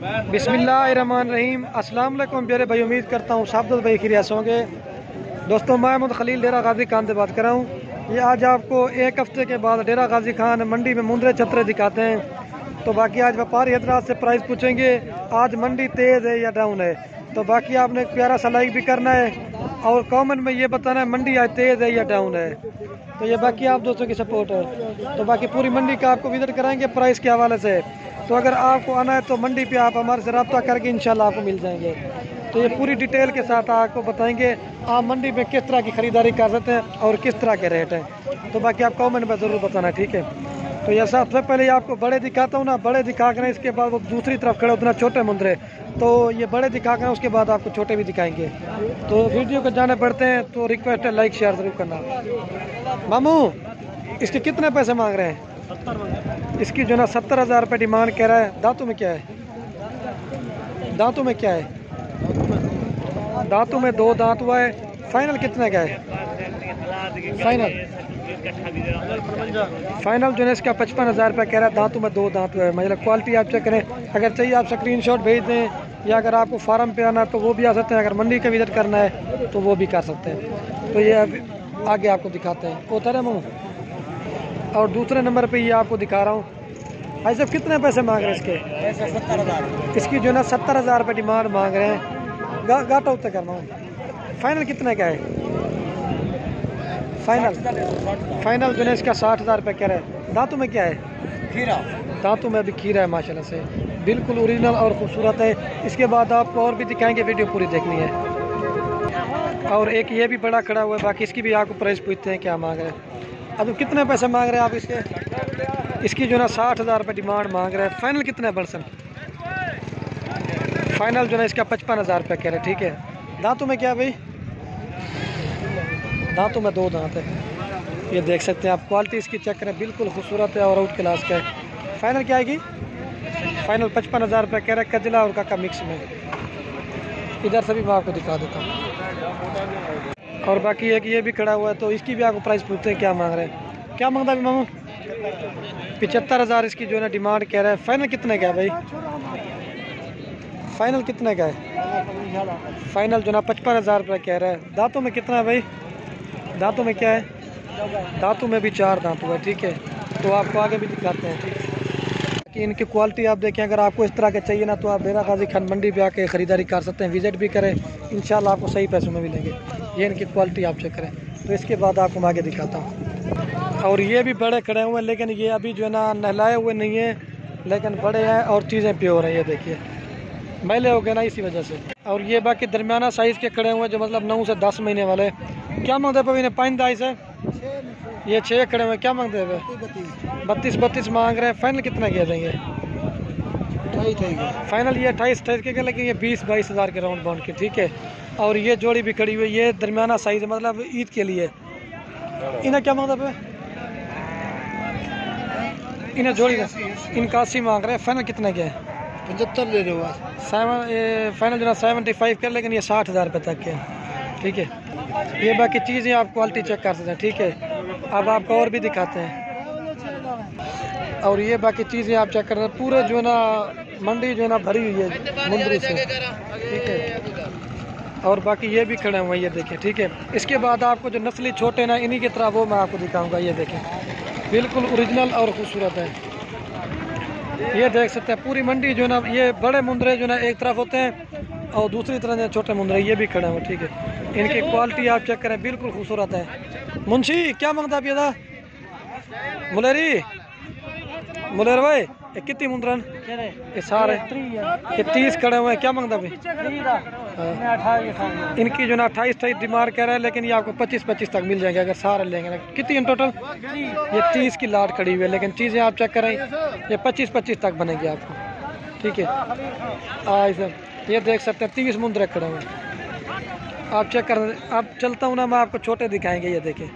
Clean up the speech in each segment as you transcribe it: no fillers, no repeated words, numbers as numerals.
बिस्मिल्लाहिर्रहमानिर्रहीम। अस्सलाम वालेकुम प्यारे भाई, उम्मीद करता हूँ सब भाई खैरियत होंगे। दोस्तों, मैं मोहम्मद खलील डेरा गाजी खान से बात कर रहा हूँ। ये आज आपको एक हफ्ते के बाद डेरा गाजी खान मंडी में मुंदरे छतरे दिखाते हैं। तो बाकी आज व्यापारी हजरात से प्राइस पूछेंगे आज मंडी तेज़ है या डाउन है। तो बाकी आपने एक प्यारा सा लाइक भी करना है और कमेंट में ये बताना है मंडी आज तेज़ है या डाउन है। तो ये बाकी आप दोस्तों की सपोर्ट है। तो बाकी पूरी मंडी का आपको विजिट कराएंगे प्राइस के हवाले से। तो अगर आपको आना है तो मंडी पे आप हमारे से रब्ता करके इंशाल्लाह आपको मिल जाएंगे। तो ये पूरी डिटेल के साथ आपको बताएंगे आप मंडी में किस तरह की ख़रीदारी कर सकते हैं और किस तरह के रेट हैं। तो बाकी आप कमेंट में ज़रूर बताना, ठीक है। तो ये सबसे पहले आपको बड़े दिखाता हूँ ना, बड़े दिखा कर इसके बाद वो दूसरी तरफ खड़े उतना छोटे मुंदरे। तो ये बड़े दिखा कर उसके बाद आपको छोटे भी दिखाएंगे। तो वीडियो को जाने पड़ते हैं तो रिक्वेस्ट है लाइक शेयर ज़रूर करना। मामू इसके कितने पैसे मांग रहे हैं? 70। इसकी जो ना 70,000 रुपये डिमांड कह रहा है। दांतों में क्या है? दांतों में क्या है? दांतों में 2 दांत हुआ है। फाइनल कितने का है? फाइनल जो है इसका 55,000 रुपये कह रहा है। दांतों में 2 दांत हुआ है। मतलब क्वालिटी आप चेक करें। अगर चाहिए आप स्क्रीनशॉट भेज दें या अगर आपको फार्म पे आना तो वो भी आ सकते हैं। अगर मंडी का विजिट करना है तो वो भी कर सकते हैं। तो ये आगे आपको दिखाते हैं उतर है मुँह। और दूसरे नंबर पे ये आपको दिखा रहा हूँ। भाई साहब कितने पैसे मांग रहे हैं इसके? पैसे 70,000। इसकी जो है ना 70,000 रुपये डिमांड मांग रहे हैं। घाटा उत्तर करना हूँ। फाइनल कितने का है? फाइनल जो है इसका 60,000 रुपये कह रहे हैं। दांतों में क्या है? खीरा। दांतों में अभी खीरा है माशाल्लाह से, बिल्कुल ओरिजिनल और खूबसूरत है। इसके बाद आपको और भी दिखाएंगे, वीडियो पूरी देखनी है। और एक ये भी बड़ा खड़ा हुआ है। बाकी इसकी भी आपको प्राइस पूछते हैं क्या मांग रहे हैं। अब कितने पैसे मांग रहे हैं आप इसके? इसकी जो ना 60,000 रुपये डिमांड मांग रहे हैं। फाइनल कितने है बर्सन? फाइनल जो है इसका 55,000 रुपये कह रहे हैं, ठीक है। दांतों में क्या भाई? दांतों में 2 दांत है। ये देख सकते हैं आप, क्वालिटी इसकी चेक करें, बिल्कुल खूबसूरत है और आउट क्लास का है। फाइनल क्या आएगी? फाइनल 55,000 रुपये कह रहे हैं, कजला और काका मिक्स में। इधर से भी मैं आपको दिखा देता हूँ। और बाकी एक ये भी खड़ा हुआ है। तो इसकी भी आपको प्राइस पूछते हैं क्या मांग रहे हैं। क्या मांगता है अभी मामू? 75,000 इसकी जो है ना डिमांड कह रहा है। फाइनल कितने का है भाई? फाइनल कितने का है? फाइनल जो ना 55,000 रुपये कह रहा है। दांतों में कितना है भाई? दांतों में क्या है? दांतों में भी 4 दांत हुआ है, ठीक है। तो आपको आगे भी दिखाते हैं, ठीक है। कि इनकी क्वालिटी आप देखें। अगर आपको इस तरह के चाहिए ना तो आप डेरा गाजी खान मंडी पे आके ख़रीदारी कर सकते हैं, विजिट भी करें, इंशाल्लाह आपको सही पैसों में मिलेंगे। ये इनकी क्वालिटी आप चेक करें। तो इसके बाद आपको मैं आगे दिखाता हूँ। और ये भी बड़े खड़े हुए हैं, लेकिन ये अभी जो है ना नहलाए हुए नहीं हैं, लेकिन बड़े हैं और चीज़ें प्योर हैं। ये देखिए मैले हो गए ना इसी वजह से। और ये बाकी दरमियाना साइज़ के खड़े हुए हैं जो मतलब 9 से 10 महीने वाले। क्या मांगते पे? 5 दाई से ये 6 खड़े हुए। क्या मांगते हैं? 32 मांग रहे हैं। फाइनल कितना किया देंगे? फाइनल ये 28 के, लेकिन ये 20-22 हज़ार के राउंड बाउंड के, ठीक है। और ये जोड़ी भी खड़ी हुई है। ये दरमियाना साइज़ मतलब ईद के लिए। इन्हें क्या मांगता पे? इन्हें जोड़ी इनका 80 मांग रहे हैं। फाइनल कितना क्या है? 75 ले रहे हो। फाइनल जो ना 75 कर, लेकिन ये 60,000 रुपये तक के, ठीक है। ये बाकी चीज़ें आप क्वालिटी चेक कर सकते हैं, ठीक है। अब आपको और भी दिखाते हैं। और ये बाकी चीज़ें आप चेक कर रहे हैं। पूरे जो है ना मंडी जो है ना भरी हुई है मुंदरी से, ठीक है। और बाकी ये भी खड़े हुए हैं, ये देखें, ठीक है। इसके बाद आपको जो नस्ली छोटे ना इन्हीं की तरह वो मैं आपको दिखाऊंगा। ये देखें बिल्कुल ओरिजिनल और खूबसूरत है। ये देख सकते हैं पूरी मंडी जो है ना, ये बड़े मुंदरे जो है ना एक तरफ होते हैं और दूसरी तरफ जो छोटे मुंदरे ये भी खड़े हुए, ठीक है। इनकी क्वालिटी आप चेक करें, बिल्कुल खूबसूरत है। मुंशी क्या मांगता है था? मुलेर भाई ये कितनी मुंदरन? ये सारे ये 30 खड़े हुए हैं। क्या मांगता भाई? इनकी जो ना 28 डिमांड कह रहा है, लेकिन ये आपको 25 तक मिल जाएंगे अगर सारे लेंगे। कितनी इन टोटल? ये 30 की लाट खड़ी हुई है, लेकिन चीज़ें आप चेक करें ये 25 तक बनेगी आपको, ठीक है। सर ये देख सकते हैं 30 मुंदरे खड़े हुए हैं। आप चेक कर। अब चलता हूँ ना मैं आपको छोटे दिखाएंगे। ये देखें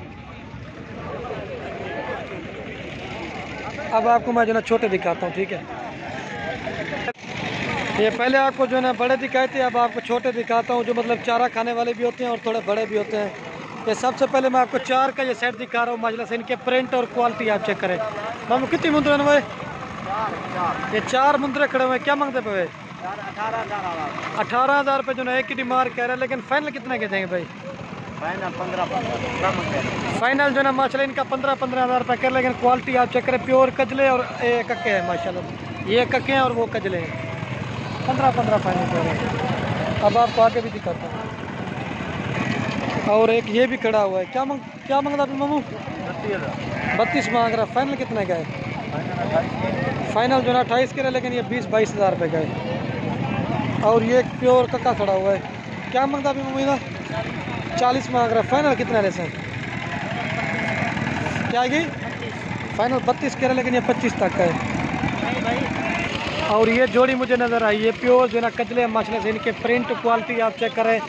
अब आपको मैं जो ना छोटे दिखाता हूँ, ठीक है। ये पहले आपको जो है ना बड़े दिखाए थे, अब आपको छोटे दिखाता हूँ जो मतलब चारा खाने वाले भी होते हैं और थोड़े बड़े भी होते हैं। ये सबसे पहले मैं आपको 4 का ये सेट दिखा रहा हूँ माशाल्लाह से। इनके प्रिंट और क्वालिटी आप चेक करें। मामू कितनी मुंदरे हैं भाई? ये 4 मुंदरे खड़े हुए हैं। क्या मांगते पे? 18,000 रुपये जो ना एक की डिमांड कह रहा है, लेकिन फाइनल कितना के देंगे भाई? फाइनल 15 फाइनल जो ना माशाल्लाह इनका 15,000 रुपये कर, लेकिन क्वालिटी आप चेक करें, प्योर कजले और कक्के हैं माशाल्लाह। ये कक्के हैं और वो कजले हैं। 15 फाइनल कह रहे हैं। अब आपको आगे भी दिखाता हूँ। और एक ये भी खड़ा हुआ है, क्या मांगता है मामू? 32 मांग रहा। फाइनल कितने का है? फाइनल जो ना 28 के रहे, लेकिन ये 20-22 हज़ार रुपये का है। और ये एक प्योर कक्का खड़ा हुआ है, क्या मांगता है मामू इधर? 40 मांग रहा। फाइनल कितना है सर? क्या आएगी? फाइनल 32 के रहे, लेकिन ये 25 तक का है। और ये जोड़ी मुझे नज़र आई, ये प्योर जो ना कजले माशाल्लाह से, इनके प्रिंट क्वालिटी आप चेक करें।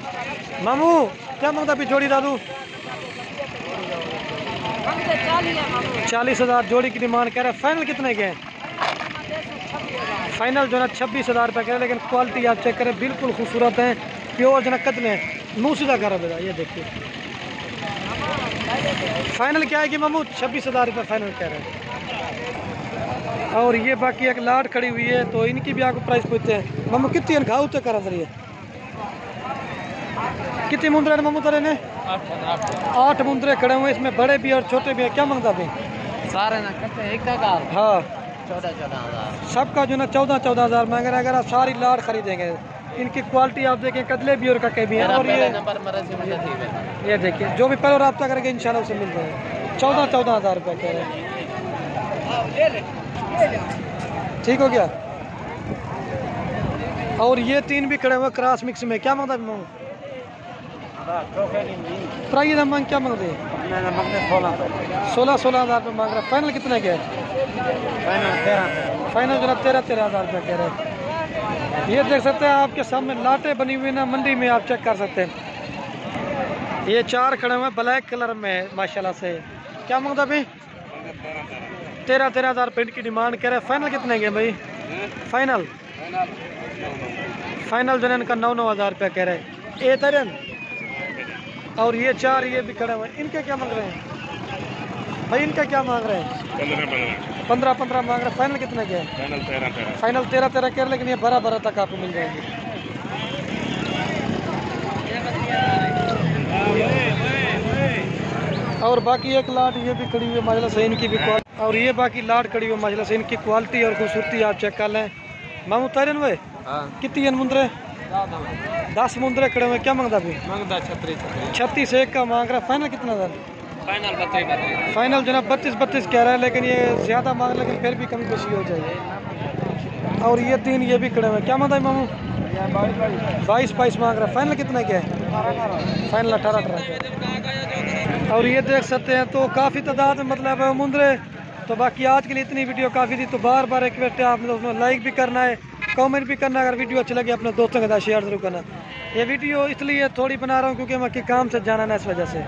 मामू क्या मांगता अभी जोड़ी दादू? 40,000 जोड़ी की डिमांड कर रहा है। फाइनल कितने के हैं? फाइनल जो ना 26,000 रुपये के, लेकिन क्वालिटी आप चेक करें, बिल्कुल खूबसूरत है, प्योर जो ना कतले हैं। मुँह सीधा कर रहा है, ये देखिए। फाइनल क्या है कि मामू? 26,000 रुपये फाइनल कह रहे हैं। और ये बाकी एक लाट खड़ी हुई है, तो इनकी भी आपको प्राइस पूछते हैं। मामू कितनी घाव तो करा सर? कितने मुंदरे ने मामू तेरे ने? 8 मुंदरे खड़े हुए, इसमें बड़े भी और छोटे भी हैं। क्या मांगता भाई? सारे ना करते हैं एक का। हाँ 14,000 सबका जो ना 14,000 मांग रहे हैं। अगर आप सारी लाट खरीदेंगे, इनकी क्वालिटी आप देखें, कदले भी और कक्के भी हैं। और ये देखिए, जो भी पहले रब्ता करेंगे इंशाल्लाह उसे मिल जाएगा। 14,000 रुपये कह रहे हैं। ठीक हो गया। और ये 3 भी खड़े हुए क्रॉस मिक्स में, क्या मांगता है? प्राइस हम क्या मांगते हैं? 16,000 रुपये मांग रहा है। फाइनल कितने के? फाइनल जो ना 13,000 रुपये कह रहे हैं। ये देख सकते हैं आपके सामने लाटे बनी हुई ना, मंडी में आप चेक कर सकते हैं। ये 4 खड़े हुए ब्लैक कलर में माशाल्लाह से। क्या मांगता भाई? 13,000 रुपये की डिमांड कह रहे हैं। फाइनल कितने के भाई? फाइनल जो है इनका 9,000 रुपये कह रहे हैं। ए तरन। और ये 4 ये भी खड़े हुए, इनके क्या मांग रहे हैं भाई? इनका क्या मांग रहे हैं? 15 मांग रहे हैं। फाइनल कितने के? फाइनल 13 के, लेकिन ये बराबर तक आपको मिल जाएंगे। और बाकी एक लाट ये भी खड़ी हुई है माशाल्लाह से, इनकी भी क्वालिटी। और ये बाकी लाट खड़ी हुई है माशाल्लाह से, इनकी क्वालिटी और खूबसूरती आप चेक कर लें। मामू तैरन हुए कितनी मुंदरे? 10 मुंदरे खड़े हुए। क्या मांगता भी? 36 एक का मांग रहा है। फाइनल कितना था? फाइनल जो ना 32 कह रहा है, लेकिन ये ज़्यादा मांग, लेकिन फिर भी कमी बेशी हो जाएगी। और ये 3 ये भी खड़े हुए। क्या मांगता है मामू? 22 मांग रहा है। फाइनल कितना क्या है? फाइनल 18 और ये देख सकते हैं, तो काफ़ी तादाद में मतलब मुंदरे। तो बाकी आज के लिए इतनी वीडियो काफ़ी थी। तो बार रिक्वेस्ट है आपने दोस्तों, लाइक भी करना है, कमेंट भी करना। अगर वीडियो अच्छी लगे अपने दोस्तों के साथ शेयर जरूर करना। ये वीडियो इसलिए थोड़ी बना रहा हूँ क्योंकि मैं काम से जाना ना, इस वजह से।